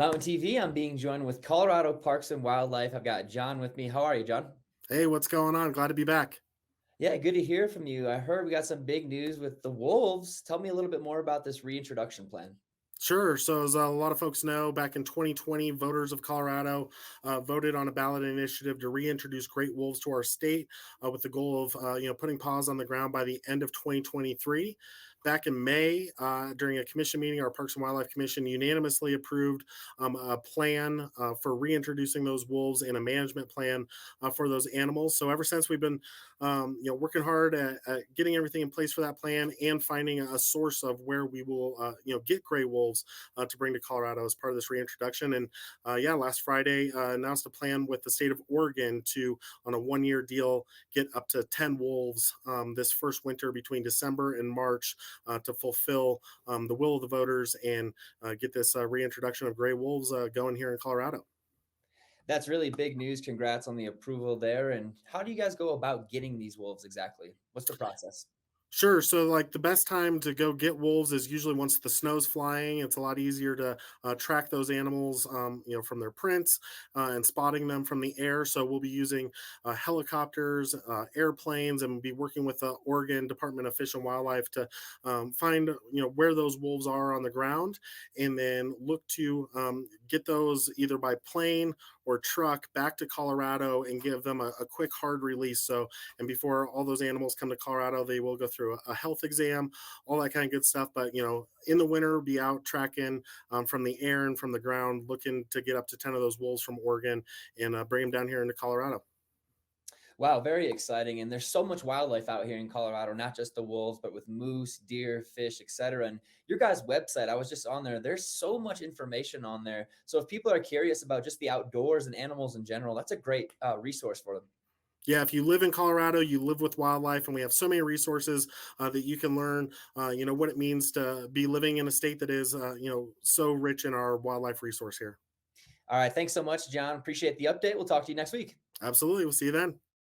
Mountain TV. I'm being joined with Colorado Parks and Wildlife. I've got John with me. How are you, John? Hey, what's going on? Glad to be back. Yeah, good to hear from you. I heard we got some big news with the Wolves. Tell me a little bit more about this reintroduction plan. Sure. So, as a lot of folks know, back in 2020, voters of Colorado voted on a ballot initiative to reintroduce great wolves to our state, with the goal of putting paws on the ground by the end of 2023. Back in May, during a commission meeting, our Parks and Wildlife Commission unanimously approved a plan for reintroducing those wolves and a management plan for those animals. So, ever since we've been working hard at getting everything in place for that plan and finding a source of where we will get gray wolves to bring to Colorado as part of this reintroduction. And yeah, last Friday announced a plan with the state of Oregon to, on a 1 year deal, get up to 10 wolves this first winter between December and March to fulfill the will of the voters and get this reintroduction of gray wolves going here in Colorado. That's really big news. Congrats on the approval there. And how do you guys go about getting these wolves exactly? What's the process? Sure. So, like, the best time to go get wolves is usually once the snow's flying. It's a lot easier to track those animals, from their prints and spotting them from the air. So, we'll be using helicopters, airplanes, and be working with the Oregon Department of Fish and Wildlife to find where those wolves are on the ground, and then look to get those either by plane or truck back to Colorado and give them a quick hard release. So, and before all those animals come to Colorado, they will go through a health exam, all that kind of good stuff. But in the winter, be out tracking from the air and from the ground, looking to get up to 10 of those wolves from Oregon and bring them down here into Colorado. Wow, very exciting. And there's so much wildlife out here in Colorado, not just the wolves, but with moose, deer, fish, etc. And your guys' website, I was just on there. There's so much information on there. So if people are curious about just the outdoors and animals in general, that's a great resource for them. Yeah, if you live in Colorado, you live with wildlife, and we have so many resources that you can learn, what it means to be living in a state that is, so rich in our wildlife resource here. All right. Thanks so much, John. Appreciate the update. We'll talk to you next week. Absolutely. We'll see you then.